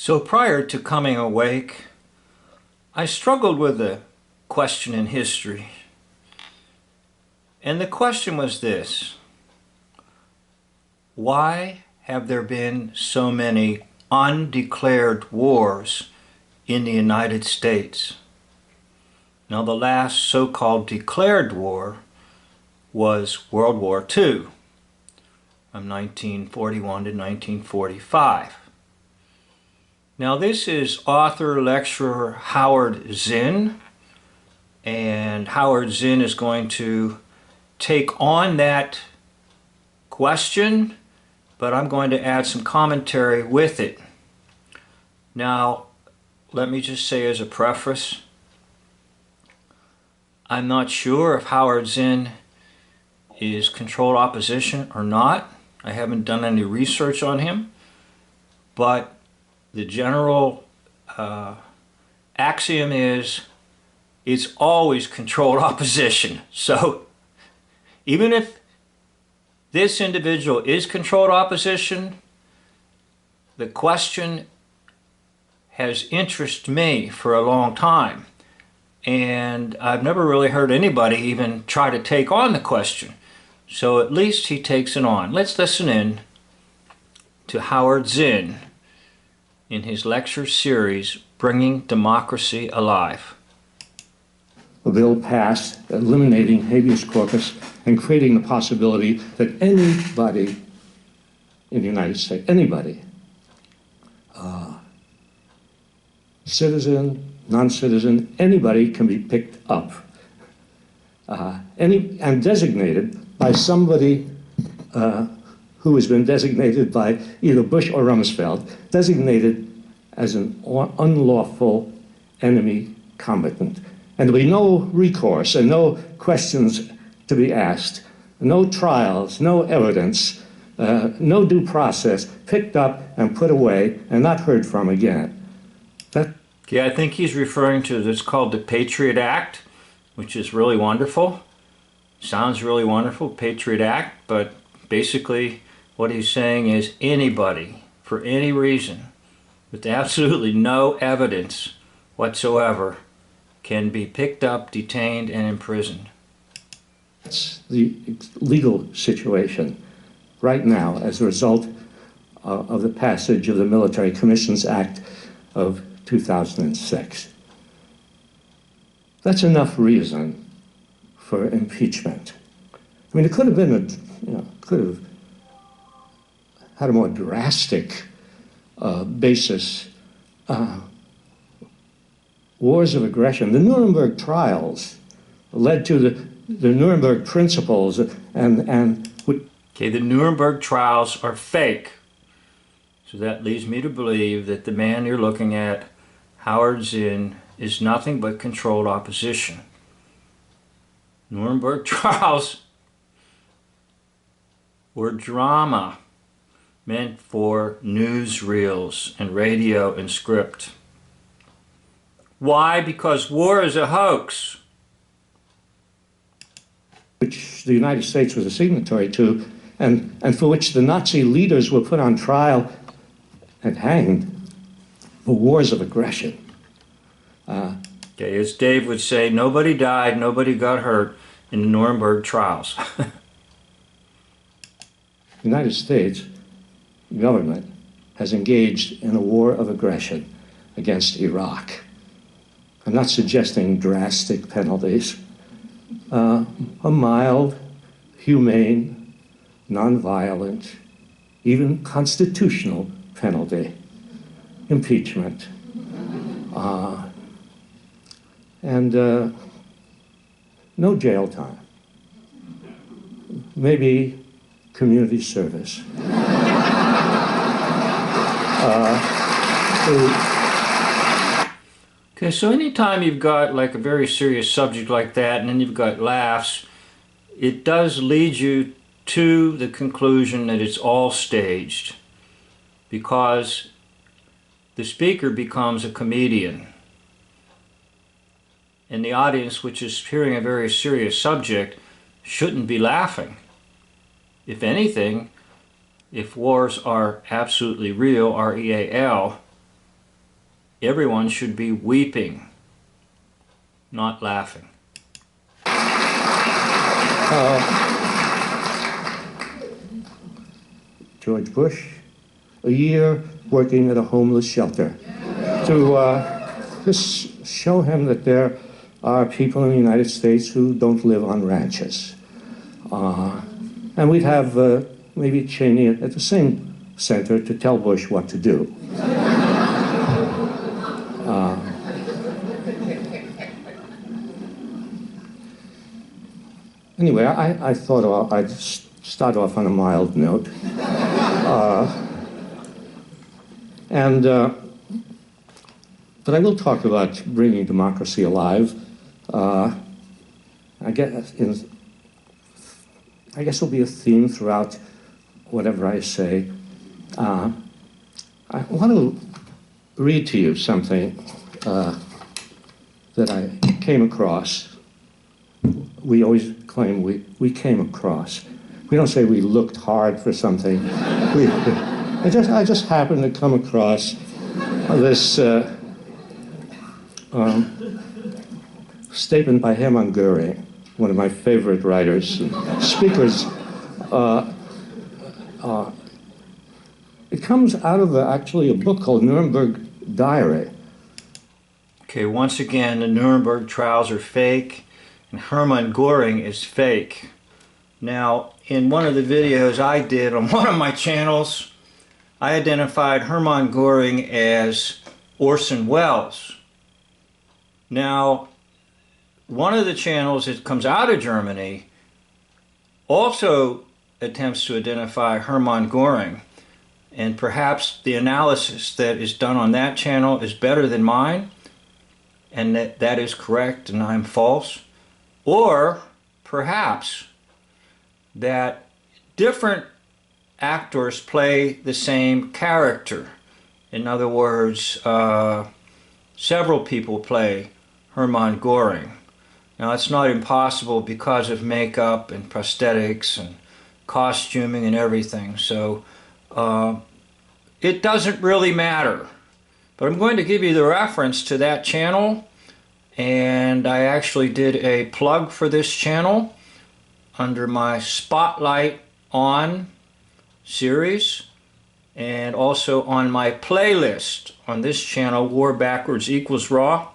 So prior to coming awake, I struggled with a question in history. And the question was this: why have there been so many undeclared wars in the United States? Now, the last so-called declared war was World War II from 1941 to 1945. Now, this is author, lecturer Howard Zinn, and Howard Zinn is going to take on that question, but I'm going to add some commentary with it. Now, let me just say as a preface, I'm not sure if Howard Zinn is controlled opposition or not. I haven't done any research on him, but the general axiom is it's always controlled opposition. So even if this individual is controlled opposition, the question has interested me for a long time. And I've never really heard anybody even try to take on the question. So at least he takes it on. Let's listen in to Howard Zinn in his lecture series, Bringing Democracy Alive. A bill passed eliminating habeas corpus and creating the possibility that anybody in the United States, anybody, citizen, non-citizen, anybody can be picked up and designated by somebody who has been designated by either Bush or Rumsfeld, designated as an unlawful enemy combatant. And there'll be no recourse and no questions to be asked, no trials, no evidence, no due process, picked up and put away and not heard from again. Okay, I think he's referring to this called the Patriot Act, which is really wonderful. Sounds really wonderful, Patriot Act, but basically what he's saying is anybody, for any reason, with absolutely no evidence whatsoever, can be picked up, detained, and imprisoned. That's the legal situation right now as a result of the passage of the Military Commissions Act of 2006. That's enough reason for impeachment. I mean, it could have been could have had a more drastic basis. Wars of aggression. The Nuremberg trials led to the Nuremberg principles and okay, the Nuremberg trials are fake. So that leads me to believe that the man you're looking at, Howard Zinn, is nothing but controlled opposition. Nuremberg trials were drama meant for newsreels and radio and script. Why? Because war is a hoax. Which the United States was a signatory to, and for which the Nazi leaders were put on trial and hanged for wars of aggression. Okay, as Dave would say, nobody died, nobody got hurt in the Nuremberg trials. The United States government has engaged in a war of aggression against Iraq. I'm not suggesting drastic penalties. A mild, humane, nonviolent, even constitutional penalty, impeachment, and no jail time. Maybe community service. Okay, so anytime you've got like a very serious subject like that and then you've got laughs, it does lead you to the conclusion that it's all staged, because the speaker becomes a comedian and the audience, which is hearing a very serious subject, shouldn't be laughing. If anything, if wars are absolutely real, R-E-A-L, everyone should be weeping, not laughing. George Bush, a year working at a homeless shelter to just show him that there are people in the United States who don't live on ranches. And we'd have maybe Cheney at the same center to tell Bush what to do. Anyway, I thought I'd start off on a mild note. But I will talk about bringing democracy alive. I guess it'll be a theme throughout whatever I say. I want to read to you something that I came across. We always claim we came across. We don't say we looked hard for something. I just happened to come across this statement by Hermann Goering, one of my favorite writers and speakers. It comes out of actually a book called Nuremberg Diary. Okay, once again, the Nuremberg trials are fake, and Hermann Goering is fake. Now, in one of the videos I did on one of my channels, I identified Hermann Goering as Orson Welles. Now, one of the channels that comes out of Germany also attempts to identify Hermann Goering, and perhaps the analysis that is done on that channel is better than mine, and that is correct and I'm false. Or perhaps that different actors play the same character. In other words, several people play Hermann Goering. Now, it's not impossible because of makeup and prosthetics and costuming and everything, so it doesn't really matter. But I'm going to give you the reference to that channel, and I actually did a plug for this channel under my Spotlight On series, and also on my playlist on this channel, War Backwards Equals Raw.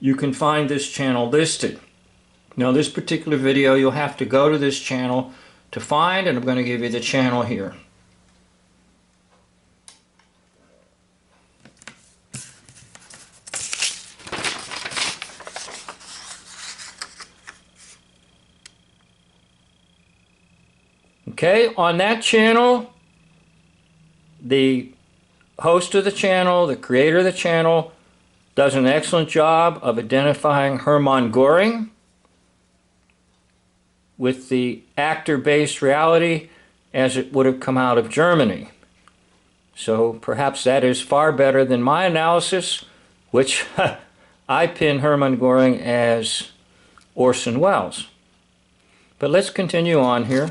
You can find this channel listed. Now, this particular video you'll have to go to this channel to find, and I'm going to give you the channel here. Okay, on that channel, the host of the channel, the creator of the channel, does an excellent job of identifying Hermann Goering with the actor-based reality as it would have come out of Germany. So perhaps that is far better than my analysis, which I pin Hermann Goering as Orson Welles. But let's continue on here.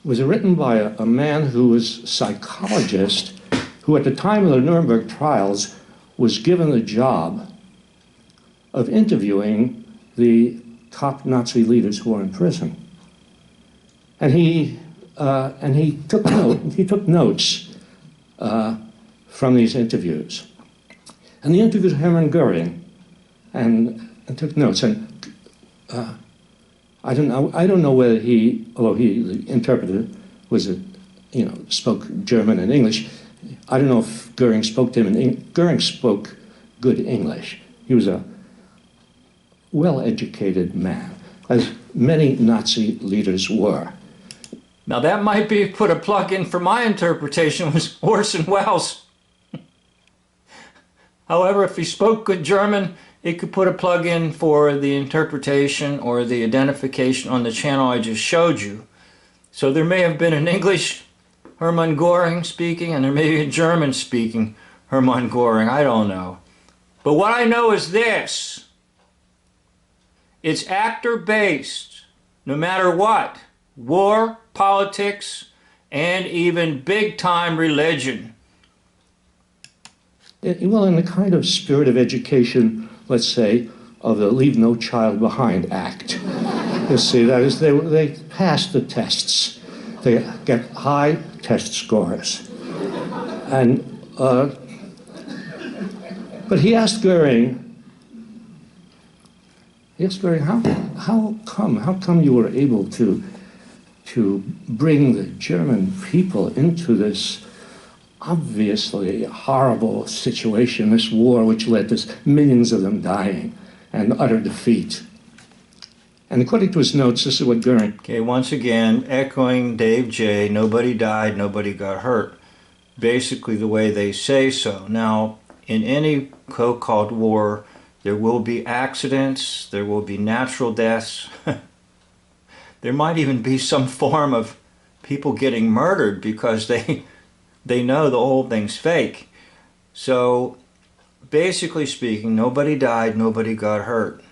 Was written by a man who was a psychologist who at the time of the Nuremberg trials was given the job of interviewing the top Nazi leaders who were in prison. And he took notes from these interviews. And he interviewed Hermann Goering and took notes. And I don't know whether the interpreter spoke German and English. I don't know if Goering spoke to him in English. Goering spoke good English. He was a well-educated man, as many Nazi leaders were. Now that might be put a plug in for my interpretation was Orson Welles. However, if he spoke good German, it could put a plug in for the interpretation or the identification on the channel I just showed you. So there may have been an English Hermann Goering speaking, and there may be a German speaking Hermann Goering. I don't know. But what I know is this. It's actor-based, no matter what. War, politics, and even big-time religion. Well, in the kind of spirit of education, let's say, of the Leave No Child Behind Act. You see, that is, they pass the tests. They get high test scores. And, but he asked Goering, how come you were able to bring the German people into this obviously horrible situation, this war which led to millions of them dying and utter defeat? And according to his notes, this is what Goering... Okay, once again, echoing Dave J., nobody died, nobody got hurt. Basically the way they say so. Now, in any so-called war, there will be accidents, there will be natural deaths. There might even be some form of people getting murdered because they know the whole thing's fake. So, basically speaking, nobody died, nobody got hurt.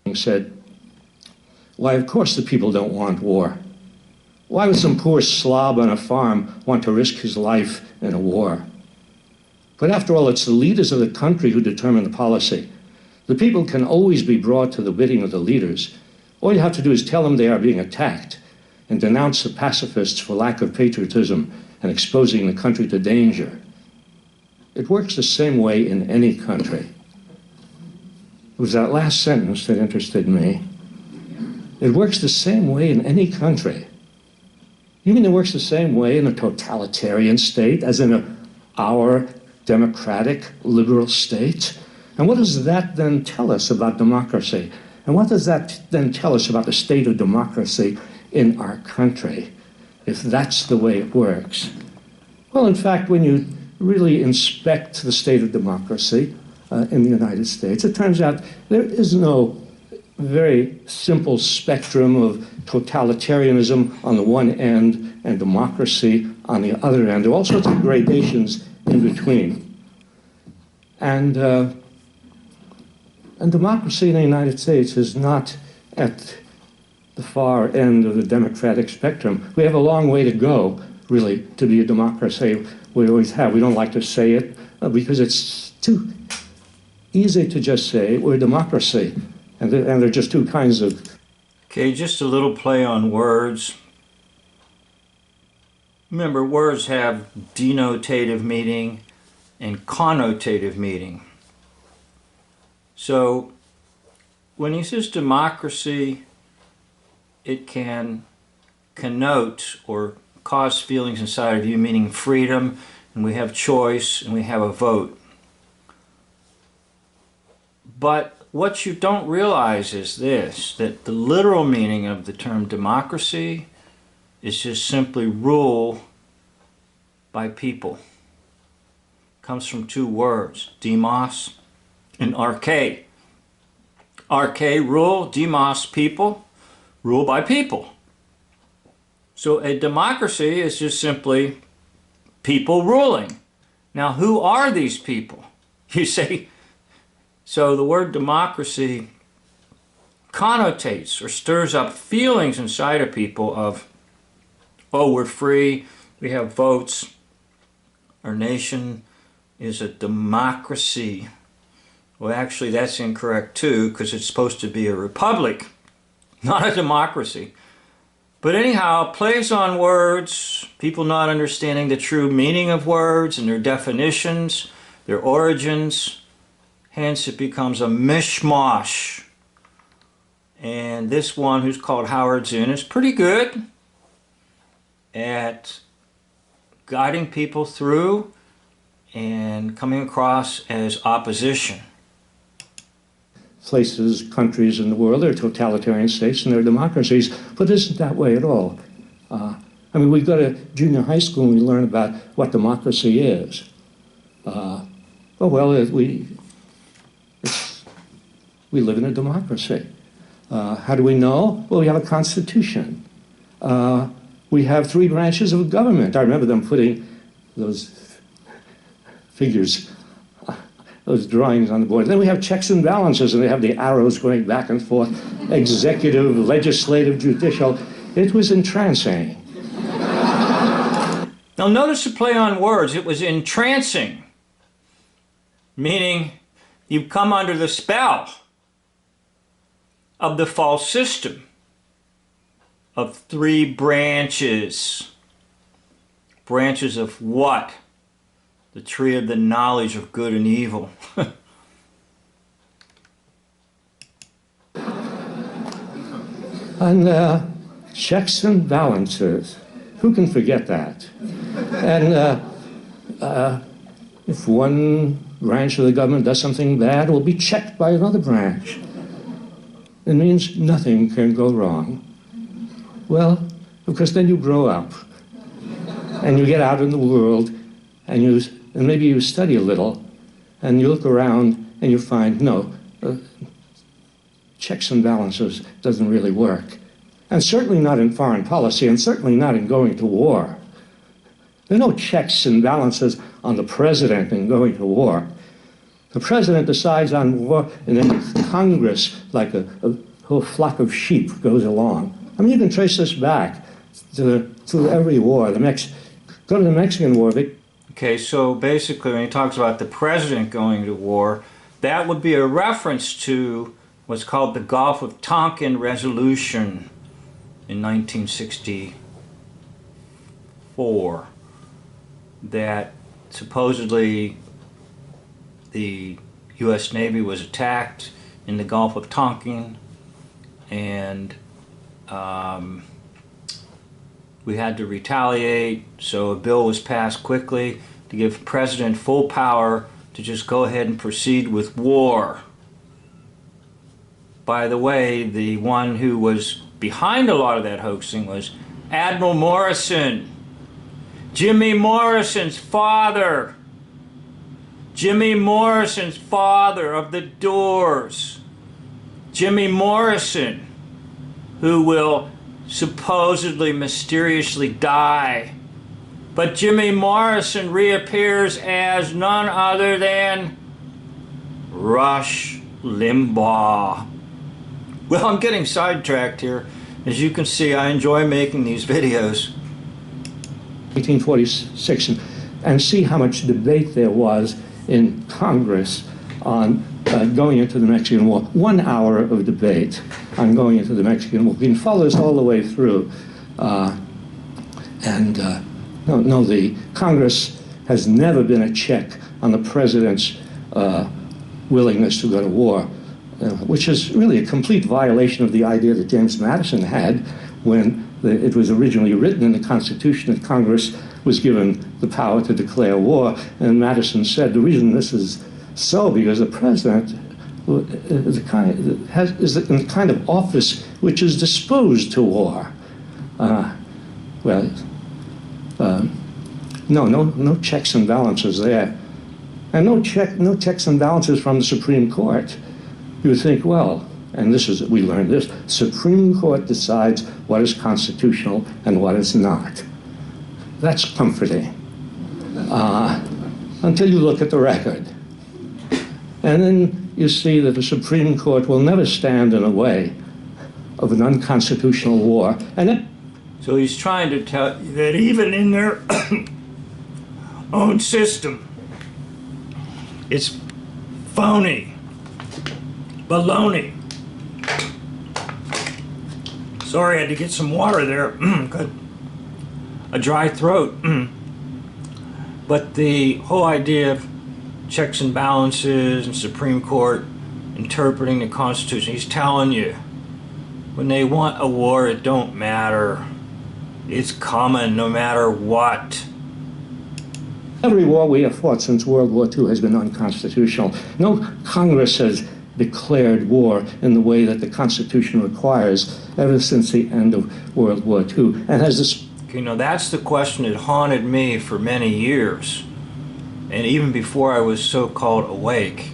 He said, why, of course the people don't want war. Why would some poor slob on a farm want to risk his life in a war? But after all, it's the leaders of the country who determine the policy. The people can always be brought to the bidding of the leaders. All you have to do is tell them they are being attacked and denounce the pacifists for lack of patriotism and exposing the country to danger. It works the same way in any country. It was that last sentence that interested me. It works the same way in any country. You mean it works the same way in a totalitarian state as in our democratic, liberal state? And what does that then tell us about democracy? And what does that then tell us about the state of democracy in our country, if that's the way it works? Well, in fact, when you really inspect the state of democracy in the United States, it turns out there is no very simple spectrum of totalitarianism on the one end and democracy on the other end. There are all sorts of gradations in between. And democracy in the United States is not at the far end of the democratic spectrum. We have a long way to go, really, to be a democracy. We always have. We don't like to say it because it's too easy to just say we're a democracy. And there are just two kinds of... Okay, just a little play on words. Remember, words have denotative meaning and connotative meaning. So, when he says democracy, it can connote or cause feelings inside of you, meaning freedom, and we have choice, and we have a vote. But what you don't realize is this, that the literal meaning of the term democracy is just simply rule by people. It comes from two words, demos and arche. Arche, rule, demos, people, rule by people. So a democracy is just simply people ruling. Now, who are these people? You say, so the word democracy connotates or stirs up feelings inside of people of, oh, we're free, we have votes, our nation is a democracy. Well, actually, that's incorrect too, because it's supposed to be a republic, not a democracy. But anyhow, plays on words, people not understanding the true meaning of words and their definitions, their origins. Hence, it becomes a mishmash. And this one, who's called Howard Zinn, is pretty good at guiding people through and coming across as opposition. Places, countries in the world, they're totalitarian states and they're democracies, but it isn't that way at all. I mean, we go to junior high school and we learn about what democracy is. We live in a democracy. How do we know? Well, we have a constitution. We have three branches of government. I remember them putting those figures, those drawings on the board. Then we have checks and balances, and they have the arrows going back and forth, executive, legislative, judicial. It was entrancing. Now notice the play on words. It was entrancing, meaning you've come under the spell of the false system of three branches. Branches of what? The tree of the knowledge of good and evil. And checks and balances. Who can forget that? And if one branch of the government does something bad, it will be checked by another branch. It means nothing can go wrong. Well, because then you grow up and you get out in the world and maybe you study a little and you look around and you find, no, checks and balances doesn't really work. And certainly not in foreign policy, and certainly not in going to war. There are no checks and balances on the president in going to war. The president decides on war, and then Congress, like a whole flock of sheep, goes along. I mean, you can trace this back to every war. Go to the Mexican War. Okay, so basically when he talks about the president going to war, that would be a reference to what's called the Gulf of Tonkin Resolution in 1964, that supposedly the U.S. Navy was attacked in the Gulf of Tonkin, and we had to retaliate, so a bill was passed quickly to give the president full power to just go ahead and proceed with war. By the way, the one who was behind a lot of that hoaxing was Admiral Morrison, Jimmy Morrison's father. Jimmy Morrison's father of the Doors. Jimmy Morrison, who will supposedly mysteriously die. But Jimmy Morrison reappears as none other than Rush Limbaugh. Well, I'm getting sidetracked here. As you can see, I enjoy making these videos. 1846, and see how much debate there was in Congress on going into the Mexican War. 1 hour of debate on going into the Mexican War. You can follow this all the way through. The Congress has never been a check on the president's willingness to go to war, which is really a complete violation of the idea that James Madison had when it was originally written in the Constitution that Congress was given the power to declare war. And Madison said the reason this is so because the president is the kind of office which is disposed to war. No checks and balances there, and no checks and balances from the Supreme Court. You would think, well, and we learned this, Supreme Court decides what is constitutional and what is not. That's comforting, until you look at the record. And then you see that the Supreme Court will never stand in the way of an unconstitutional war. So he's trying to tell you that even in their own system, it's phony, baloney. Sorry, I had to get some water there. Got a dry throat. But the whole idea of checks and balances and Supreme Court interpreting the Constitution, he's telling you, when they want a war, it don't matter. It's coming no matter what. Every war we have fought since World War II has been unconstitutional. No Congress has declared war in the way that the Constitution requires ever since the end of World War II. And has this... You know, that's the question that haunted me for many years, and even before I was so-called awake.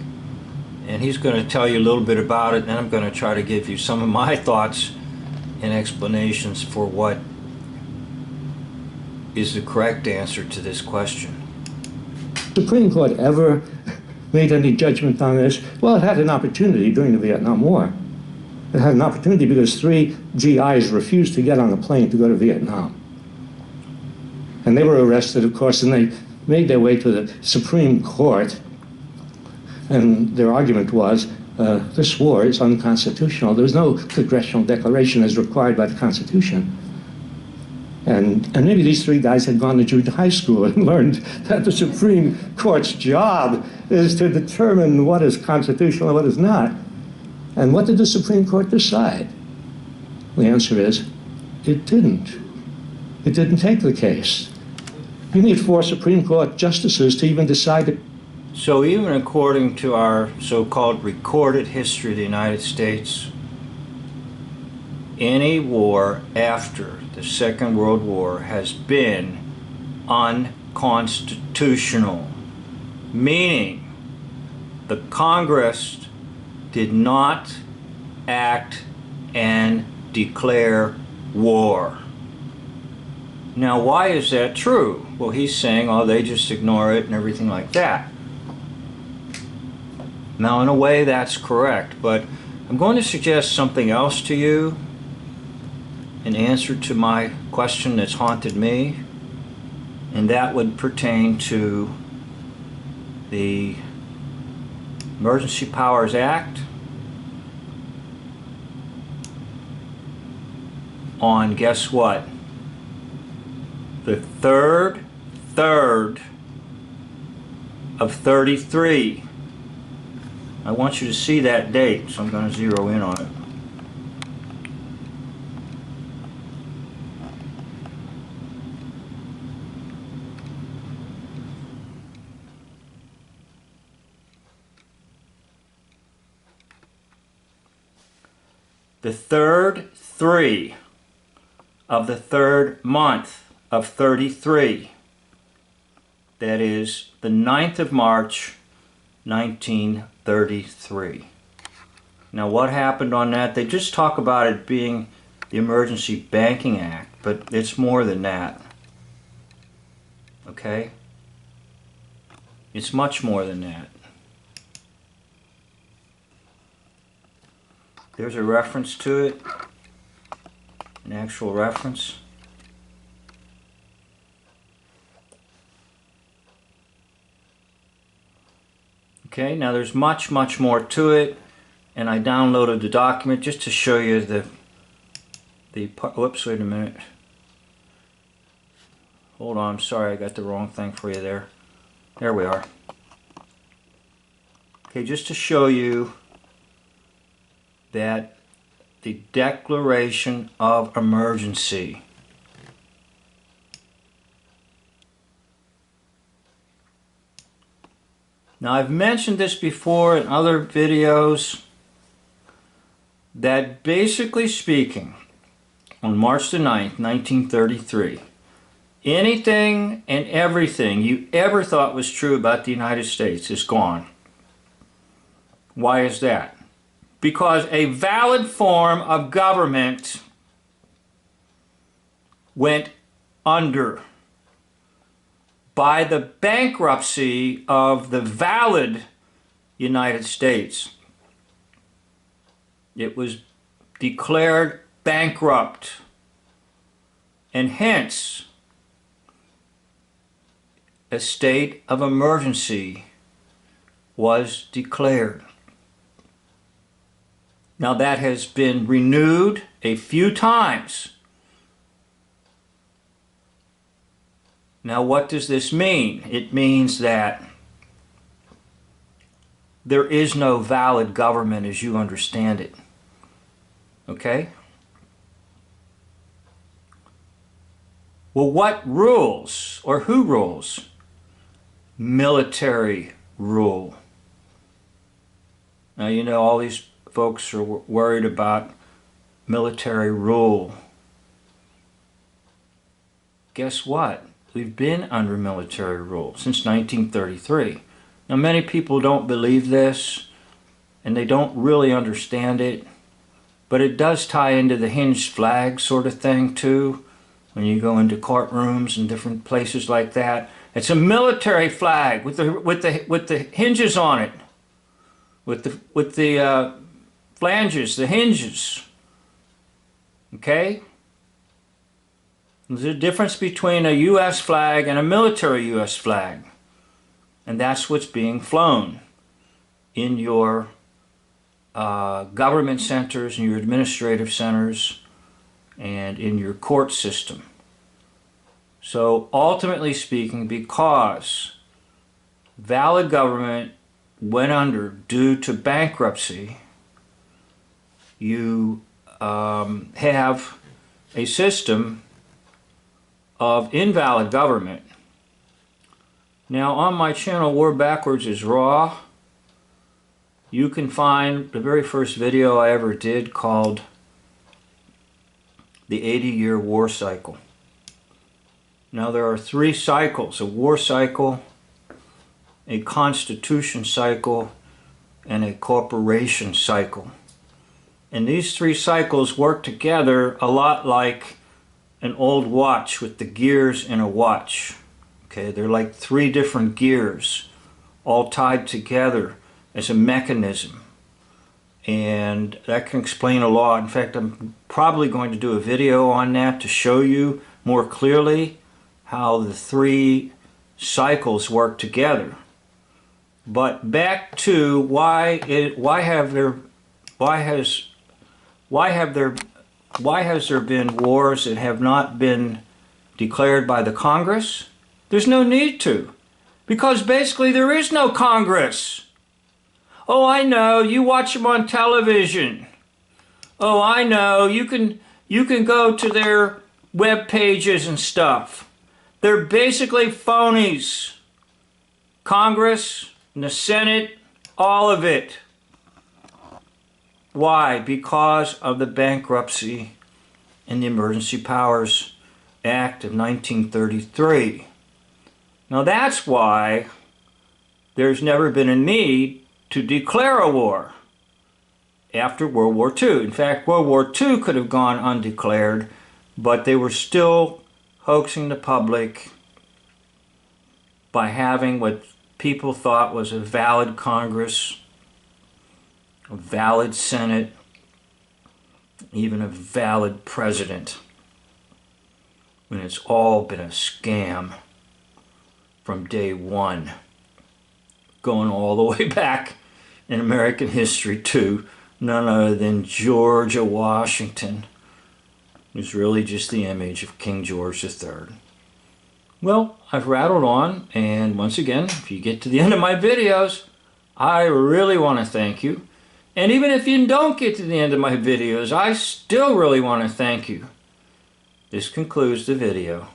And he's going to tell you a little bit about it, and then I'm going to try to give you some of my thoughts and explanations for what is the correct answer to this question. The Supreme Court ever made any judgment on this? Well, it had an opportunity during the Vietnam War. It had an opportunity because 3 GIs refused to get on a plane to go to Vietnam. And they were arrested, of course, and they made their way to the Supreme Court. And their argument was, this war is unconstitutional. There was no congressional declaration as required by the Constitution. And maybe these 3 guys had gone to junior high school and learned that the Supreme Court's job is to determine what is constitutional and what is not. And what did the Supreme Court decide? The answer is, it didn't. It didn't take the case. You need 4 Supreme Court justices to even decide it. So even according to our so-called recorded history of the United States, any war after the Second World War has been unconstitutional, meaning the Congress did not act and declare war. Now, why is that true? Well, he's saying, oh, they just ignore it and everything like that. Now, in a way, that's correct, but I'm going to suggest something else to you in answer to my question that's haunted me, and that would pertain to the Emergency Powers Act on, guess what? The third of 33. I want you to see that date, so I'm going to zero in on it. The third 3 of the 3rd month of 33. That is the 9th of March, 1933. Now, what happened on that? They just talk about it being the Emergency Banking Act, but it's more than that. Okay? It's much more than that. There's a reference to it, an actual reference. Okay, now there's much more to it, and I downloaded the document just to show you the whoops, wait a minute. Hold on, I'm sorry, I got the wrong thing for you there. There we are. Okay, just to show you that the Declaration of Emergency now, I've mentioned this before in other videos that basically speaking, on March the 9th, 1933, anything and everything you ever thought was true about the United States is gone. Why is that? Because a valid form of government went under by the bankruptcy of the valid United States. It was declared bankrupt, and hence a state of emergency was declared. Now that has been renewed a few times. Now what does this mean? It means that there is no valid government as you understand it. Okay? Well, what rules, or who rules? Military rule. Now, you know, all these folks are worried about military rule. Guess what? We've been under military rule since 1933. Now, many people don't believe this, and they don't really understand it, but it does tie into the hinged flag sort of thing too. When you go into courtrooms and different places like that, it's a military flag with the hinges on it, with the flanges, the hinges. Okay? There's a difference between a U.S. flag and a military U.S. flag. And that's what's being flown in your government centers, in your administrative centers, and in your court system. So ultimately speaking, because valid government went under due to bankruptcy, you have a system of invalid government. Now on my channel, War Backwards is Raw. You can find the very first video I ever did called The 80-Year War Cycle. Now there are 3 cycles: a war cycle, a constitution cycle, and a corporation cycle. And these 3 cycles work together a lot like an old watch with the gears in a watch. Okay, they're like 3 different gears all tied together as a mechanism. And that can explain a lot. In fact, I'm probably going to do a video on that to show you more clearly how the 3 cycles work together. But back to why has there been wars that have not been declared by the Congress? There's no need to, because basically there is no Congress. Oh, I know, you watch them on television. Oh, I know, you can go to their web pages and stuff. They're basically phonies. Congress and the Senate, all of it. Why? Because of the bankruptcy and the Emergency Powers Act of 1933. Now that's why there's never been a need to declare a war after World War II. In fact, World War II could have gone undeclared, but they were still hoaxing the public by having what people thought was a valid Congress, a valid Senate, even a valid president, when it's all been a scam from day one, going all the way back in American history to none other than George Washington, who's really just the image of King George III. Well, I've rattled on, and once again, if you get to the end of my videos, I really want to thank you. And even if you don't get to the end of my videos, I still really want to thank you. This concludes the video.